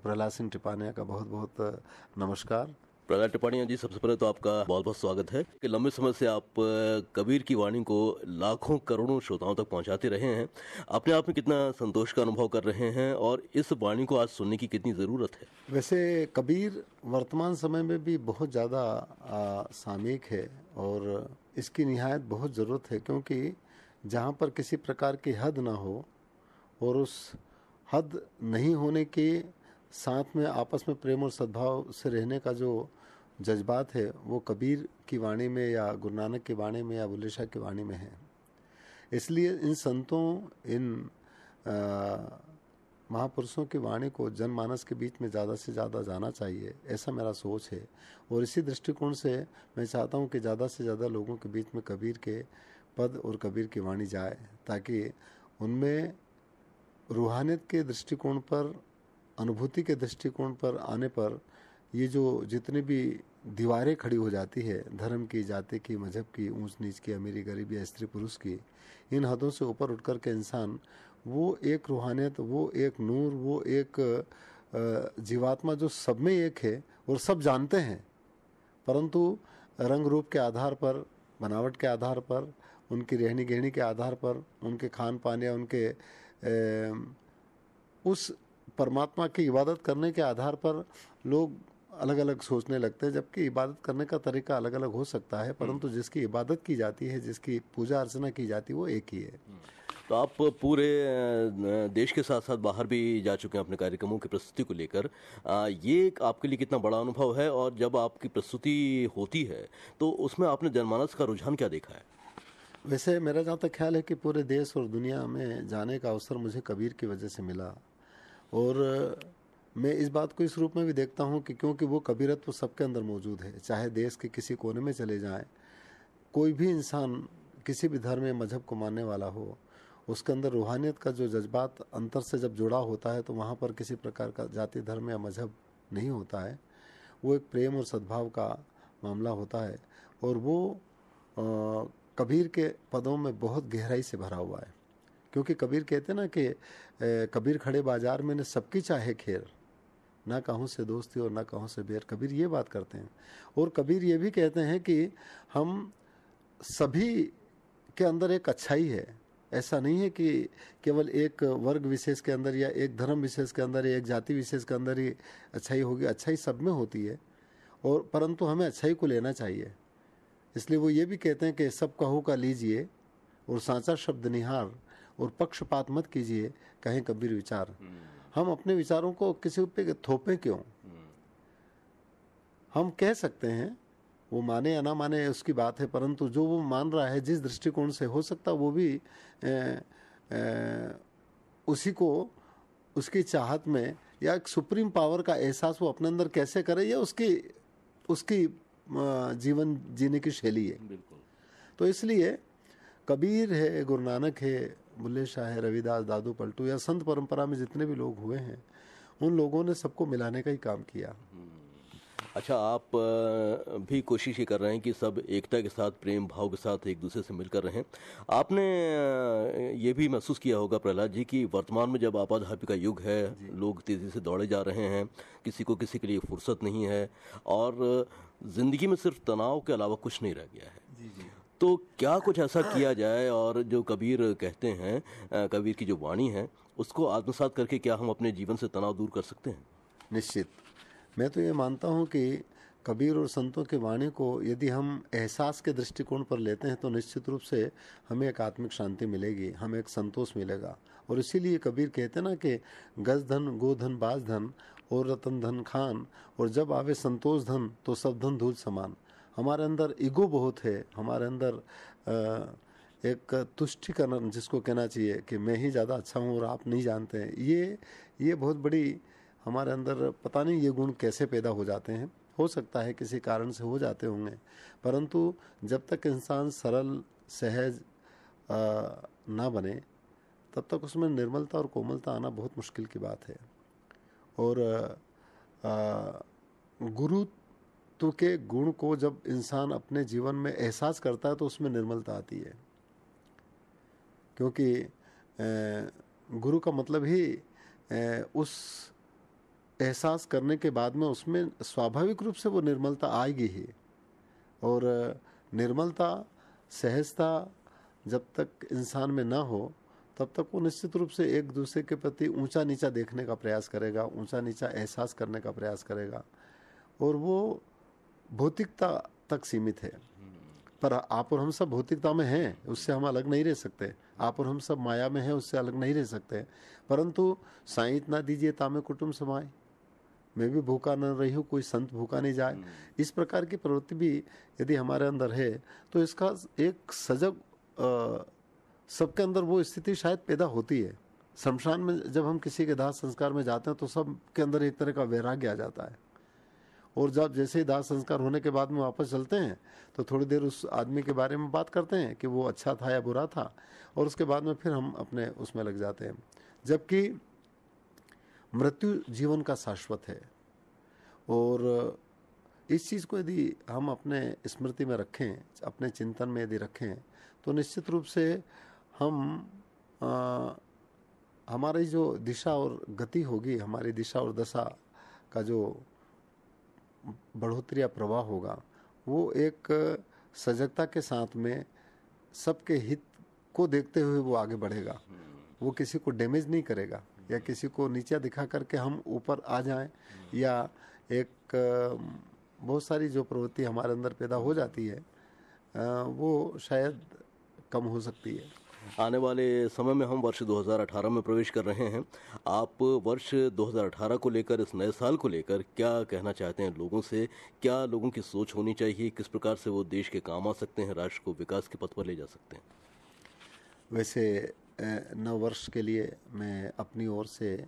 प्रहलाद सिंह टिपानिया का बहुत बहुत नमस्कार। प्रहलाद टिपानिया जी, सबसे पहले तो आपका बहुत बहुत स्वागत है कि लंबे समय से आप कबीर की वाणी को लाखों करोड़ों श्रोताओं तक पहुंचाते रहे हैं। अपने आप में कितना संतोष का अनुभव कर रहे हैं और इस वाणी को आज सुनने की कितनी ज़रूरत है? वैसे कबीर वर्तमान समय में भी बहुत ज़्यादा सामयिक है और इसकी निहायत बहुत ज़रूरत है, क्योंकि जहाँ पर किसी प्रकार की हद ना हो और उस हद नहीं होने के साथ में आपस में प्रेम और सद्भाव से रहने का जो जज्बात है वो कबीर की वाणी में या गुरु नानक की वाणी में या बुल्ले शाह की वाणी में है। इसलिए इन संतों, इन महापुरुषों की वाणी को जनमानस के बीच में ज़्यादा से ज़्यादा जाना चाहिए, ऐसा मेरा सोच है। और इसी दृष्टिकोण से मैं चाहता हूँ कि ज़्यादा से ज़्यादा लोगों के बीच में कबीर के पद और कबीर की वाणी जाए, ताकि उनमें रूहानियत के दृष्टिकोण पर, अनुभूति के दृष्टिकोण पर आने पर ये जो जितनी भी दीवारें खड़ी हो जाती है, धर्म की, जाति की, मजहब की, ऊंच नीच की, अमीरी गरीबी या स्त्री पुरुष की, इन हदों से ऊपर उठकर के इंसान वो एक रूहानियत, वो एक नूर, वो एक जीवात्मा जो सब में एक है और सब जानते हैं, परंतु रंग रूप के आधार पर, बनावट के आधार पर, उनकी रहनी गहनी के आधार पर, उनके खान पान या उनके उस परमात्मा की इबादत करने के आधार पर लोग अलग अलग सोचने लगते हैं, जबकि इबादत करने का तरीका अलग अलग हो सकता है, परंतु जिसकी इबादत की जाती है, जिसकी पूजा अर्चना की जाती है, वो एक ही है। तो आप पूरे देश के साथ साथ बाहर भी जा चुके हैं अपने कार्यक्रमों की प्रस्तुति को लेकर। ये आपके लिए कितना बड़ा अनुभव है और जब आपकी प्रस्तुति होती है तो उसमें आपने जनमानस का रुझान क्या देखा है? वैसे मेरा जहाँ तक ख्याल है कि पूरे देश और दुनिया में जाने का अवसर मुझे कबीर की वजह से मिला, और मैं इस बात को इस रूप में भी देखता हूँ कि क्योंकि वो कबीरत्व सबके अंदर मौजूद है, चाहे देश के किसी कोने में चले जाएं, कोई भी इंसान किसी भी धर्म या मजहब को मानने वाला हो, उसके अंदर रूहानियत का जो जज्बात अंतर से जब जुड़ा होता है तो वहाँ पर किसी प्रकार का जाति, धर्म या मजहब नहीं होता है। वो एक प्रेम और सद्भाव का मामला होता है, और वो कबीर के पदों में बहुत गहराई से भरा हुआ है। क्योंकि कबीर कहते हैं ना कि कबीर खड़े बाजार में ने सबकी चाहे खेर, ना कहूँ से दोस्ती और ना कहूँ से बेर। कबीर ये बात करते हैं, और कबीर ये भी कहते हैं कि हम सभी के अंदर एक अच्छाई है। ऐसा नहीं है कि केवल एक वर्ग विशेष के अंदर या एक धर्म विशेष के अंदर या एक जाति विशेष के अंदर ही अच्छाई होगी। अच्छाई सब में होती है, और परंतु हमें अच्छाई को लेना चाहिए। इसलिए वो ये भी कहते हैं कि सब कहू का लीजिए और सांचा शब्द निहार, और पक्षपात मत कीजिए, कहें कबीर विचार। हम अपने विचारों को किसी पे थोपें क्यों? हम कह सकते हैं, वो माने या ना माने उसकी बात है, परंतु जो वो मान रहा है, जिस दृष्टिकोण से, हो सकता वो भी उसी को उसकी चाहत में या एक सुप्रीम पावर का एहसास वो अपने अंदर कैसे करे, या उसकी जीवन जीने की शैली है। बिल्कुल। तो इसलिए कबीर है, गुरु नानक है, बुल्ले शाह है, रविदास, दादू पलटू या संत परंपरा में जितने भी लोग हुए हैं, उन लोगों ने सबको मिलाने का ही काम किया। अच्छा, आप भी कोशिश ये कर रहे हैं कि सब एकता के साथ, प्रेम भाव के साथ एक दूसरे से मिलकर रहें। आपने ये भी महसूस किया होगा प्रहलाद जी कि वर्तमान में जब आपाधापी का युग है, लोग तेज़ी से दौड़े जा रहे हैं, किसी को किसी के लिए फुर्सत नहीं है, और ज़िंदगी में सिर्फ तनाव के अलावा कुछ नहीं रह गया है। जी। तो क्या कुछ ऐसा किया जाए, और जो कबीर कहते हैं, कबीर की जो वाणी है, उसको आत्मसात करके क्या हम अपने जीवन से तनाव दूर कर सकते हैं? निश्चित। मैं तो ये मानता हूँ कि कबीर और संतों की वाणी को यदि हम एहसास के दृष्टिकोण पर लेते हैं तो निश्चित रूप से हमें एक आत्मिक शांति मिलेगी, हमें एक संतोष मिलेगा। और इसीलिए कबीर कहते हैं ना कि गज धन, गोधन, बाज धन और रतन धन खान, और जब आवे संतोष धन तो सब धन धूल समान। हमारे अंदर ईगो बहुत है, हमारे अंदर एक तुष्टिकरण जिसको कहना चाहिए कि मैं ही ज़्यादा अच्छा हूँ और आप नहीं जानते हैं, ये बहुत बड़ी हमारे अंदर, पता नहीं ये गुण कैसे पैदा हो जाते हैं। हो सकता है किसी कारण से हो जाते होंगे, परंतु जब तक इंसान सरल सहज ना बने तब तक उसमें निर्मलता और कोमलता आना बहुत मुश्किल की बात है। और गुरुत्व के गुण को जब इंसान अपने जीवन में एहसास करता है तो उसमें निर्मलता आती है, क्योंकि गुरु का मतलब ही उस एहसास करने के बाद में उसमें स्वाभाविक रूप से वो निर्मलता आएगी ही। और निर्मलता, सहजता जब तक इंसान में ना हो तब तक वो निश्चित रूप से एक दूसरे के प्रति ऊंचा नीचा देखने का प्रयास करेगा, ऊंचा नीचा एहसास करने का प्रयास करेगा, और वो भौतिकता तक सीमित है। पर आप और हम सब भौतिकता में हैं, उससे हम अलग नहीं रह सकते। आप और हम सब माया में हैं, उससे अलग नहीं रह सकते। परंतु साईं इतना दीजिए तामे कुटुंब समाए, मैं भी भूखा न रही हूँ, कोई संत भूखा नहीं जाए। इस प्रकार की प्रवृत्ति भी यदि हमारे अंदर है तो इसका एक सजग सबके अंदर वो स्थिति शायद पैदा होती है। शमशान में जब हम किसी के दाह संस्कार में जाते हैं तो सबके अंदर एक तरह का वैराग्य आ जाता है, और जब जैसे ही दाह संस्कार होने के बाद में वापस चलते हैं तो थोड़ी देर उस आदमी के बारे में बात करते हैं कि वो अच्छा था या बुरा था, और उसके बाद में फिर हम अपने उसमें लग जाते हैं। जबकि मृत्यु जीवन का शाश्वत है, और इस चीज़ को यदि हम अपने स्मृति में रखें, अपने चिंतन में यदि रखें, तो निश्चित रूप से हम हमारी जो दिशा और गति होगी, हमारी दिशा और दशा का जो बढ़ोतरी या प्रवाह होगा, वो एक सजगता के साथ में सबके हित को देखते हुए वो आगे बढ़ेगा। वो किसी को डैमेज नहीं करेगा या किसी को नीचा दिखा करके हम ऊपर आ जाएं, या एक बहुत सारी जो प्रवृत्ति हमारे अंदर पैदा हो जाती है वो शायद कम हो सकती है। आने वाले समय में हम वर्ष 2018 में प्रवेश कर रहे हैं। आप वर्ष 2018 को लेकर, इस नए साल को लेकर क्या कहना चाहते हैं लोगों से? क्या लोगों की सोच होनी चाहिए? किस प्रकार से वो देश के काम आ सकते हैं, राष्ट्र को विकास के पथ पर ले जा सकते हैं? वैसे नव वर्ष के लिए मैं अपनी ओर से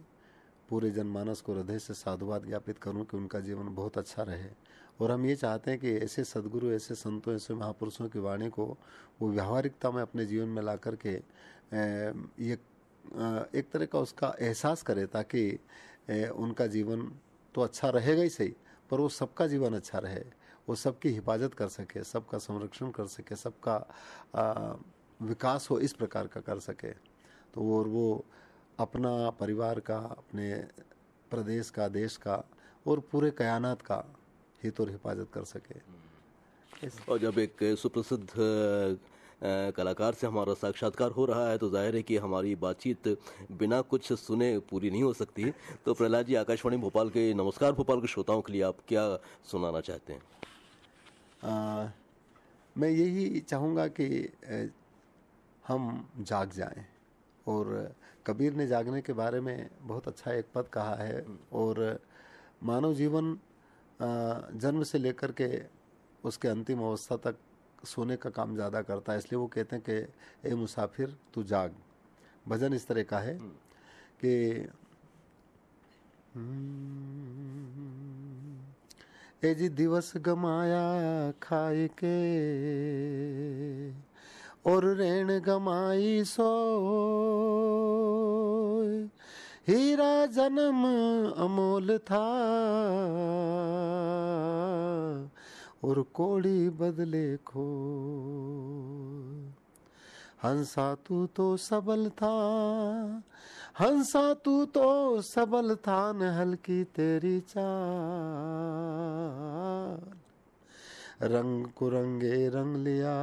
पूरे जनमानस को हृदय से साधुवाद ज्ञापित करूं कि उनका जीवन बहुत अच्छा रहे, और हम ये चाहते हैं कि ऐसे सद्गुरु, ऐसे संतों, ऐसे महापुरुषों की वाणी को वो व्यावहारिकता में अपने जीवन में ला करके ये एक तरह का उसका एहसास करे, ताकि उनका जीवन तो अच्छा रहेगा ही सही, पर वो सबका जीवन अच्छा रहे, वो सबकी हिफाजत कर सके, सबका संरक्षण कर सके, सबका विकास हो इस प्रकार का कर सके। तो और वो अपना परिवार का, अपने प्रदेश का, देश का और पूरे कायनात का हित और हिफाजत कर सके। और जब एक सुप्रसिद्ध कलाकार से हमारा साक्षात्कार हो रहा है तो जाहिर है कि हमारी बातचीत बिना कुछ सुने पूरी नहीं हो सकती। तो प्रहलाद जी, आकाशवाणी भोपाल के नमस्कार भोपाल के श्रोताओं के लिए आप क्या सुनाना चाहते हैं? मैं यही चाहूँगा कि हम जाग जाएं, और कबीर ने जागने के बारे में बहुत अच्छा एक पद कहा है, और मानव जीवन जन्म से लेकर के उसके अंतिम अवस्था तक सोने का काम ज़्यादा करता है, इसलिए वो कहते हैं कि ए मुसाफिर तू जाग। भजन इस तरह का है कि ए जी दिवस गमाया खाए के, और रेण गमाई सो, हीरा जन्म अमोल था, और कोड़ी बदले खो। हंसा तू तो सबल था, हंसा तू तो सबल था, न हल्की तेरी चाल, रंग कुरंगे रंग लिया,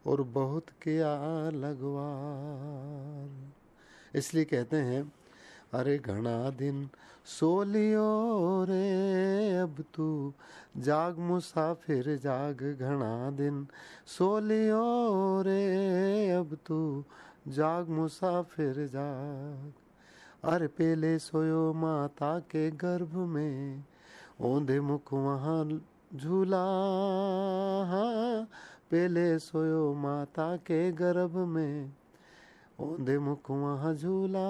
और बहुत किया लगवार। इसलिए कहते हैं, अरे घना दिन सो लियो रे अब तू, जाग मुसाफिर जाग, घना दिन सो लियो रे अब तू, जाग मुसाफिर जाग। अरे पहले सोयो माता के गर्भ में, औंधे मुख वहाँ झूला, पहले सोयो माता के गर्भ में, औंधे मुख वहाँ झूला।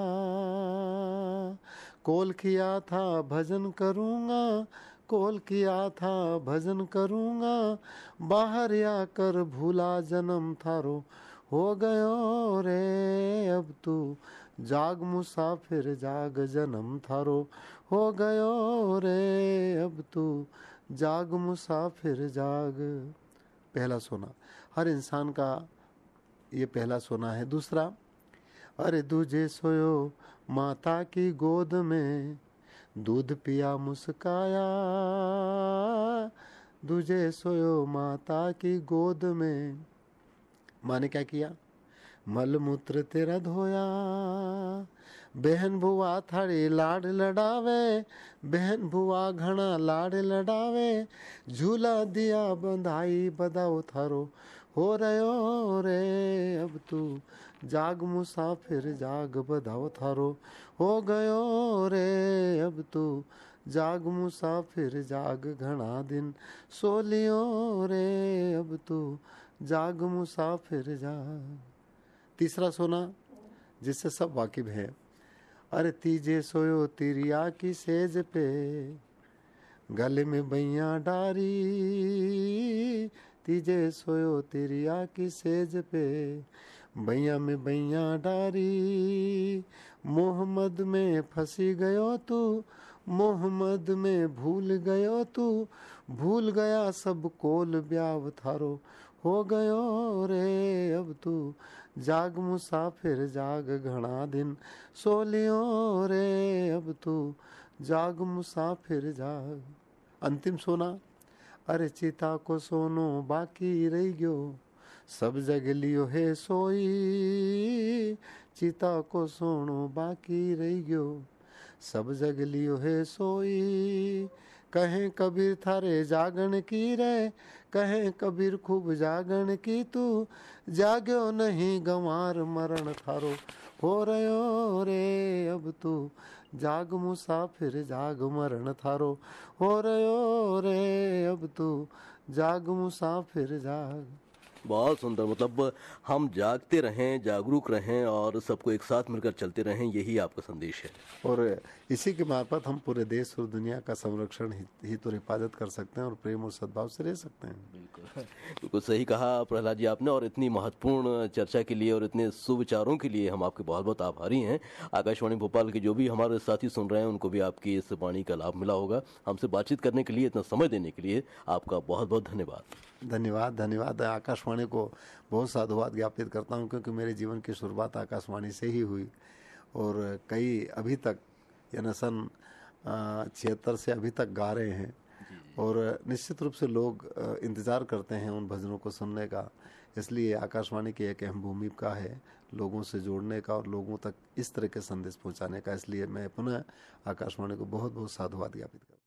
कॉल किया था भजन करूँगा, कॉल किया था भजन करूँगा, बाहर आकर भूला जन्म थारो हो गयो रे अब तू, जाग मुसाफिर जाग, जन्म थारो हो गयो रे अब तू, जाग मुसाफिर जाग। पहला सोना हर इंसान का ये पहला सोना है। दूसरा, अरे दूजे सोयो माता की गोद में, दूध पिया मुस्काया, दूजे सोयो माता की गोद में। माँ ने क्या किया? मल मूत्र तेरा धोया, बहन भुआ थारी लाड लडावे, बहन भुआ घना लाड लडावे, झूला दिया बंधाई बदाओ थारो हो रयो रे अब तू, जाग मुसाफिर जाग बधाओ थारो हो गयो रे अब तू, जाग मुसाफिर जाग घना दिन सोलियो रे अब तू, जाग मुसाफिर जाग। तीसरा सोना जिससे सब वाकिफ है। अरे तीजे सोयो तिरिया की सेज पे, गले में बैया डारी, तीजे सोयो तिरिया की सेज पे, बैया में बैया डारी, मोहम्मद में फंसी गयो तू, मोहम्मद में भूल गयो तू, भूल गया सब कोल ब्याव थारो हो गयो रे अब तू, जाग मुसाफिर जाग घना दिन सोलियो रे अब तू, जाग मुसाफिर जाग। अंतिम सोना। अरे चिता को सोनो बाकी रह गयो, सब जग लियो है सोई, चिता को सोनो बाकी रह गयो, सब जग लियो है सोई, कहें कबीर थारे जागण की रे, कहें कबीर खूब जागण की तू, जाग्यो नहीं गंवार मरण थारो हो रयो रे अब तू, जाग मुसाफिर जाग मरण थारो हो रयो रे अब तू, जाग मुसाफिर जाग। बहुत सुंदर। मतलब हम जागते रहें, जागरूक रहें और सबको एक साथ मिलकर चलते रहें, यही आपका संदेश है। और इसी के मार्फत हम पूरे देश और दुनिया का संरक्षण ही तो हिफाजत कर सकते हैं और प्रेम और सद्भाव से रह सकते हैं। बिल्कुल बिल्कुल सही कहा प्रहलाद जी आपने, और इतनी महत्वपूर्ण चर्चा के लिए और इतने सुविचारों के लिए हम आपके बहुत बहुत आभारी हैं। आकाशवाणी भोपाल के जो भी हमारे साथी सुन रहे हैं उनको भी आपकी इस वाणी का लाभ मिला होगा। हमसे बातचीत करने के लिए, इतना समय देने के लिए आपका बहुत बहुत धन्यवाद। धन्यवाद। धन्यवाद। आकाशवाणी को बहुत साधुवाद ज्ञापित करता हूँ, क्योंकि मेरे जीवन की शुरुआत आकाशवाणी से ही हुई और कई अभी तक यानी सन 76 से अभी तक गा रहे हैं। और निश्चित रूप से लोग इंतज़ार करते हैं उन भजनों को सुनने का, इसलिए आकाशवाणी की एक अहम भूमिका है लोगों से जोड़ने का और लोगों तक इस तरह के संदेश पहुंचाने का। इसलिए मैं पुनः आकाशवाणी को बहुत बहुत साधुवाद ज्ञापित करता हूँ।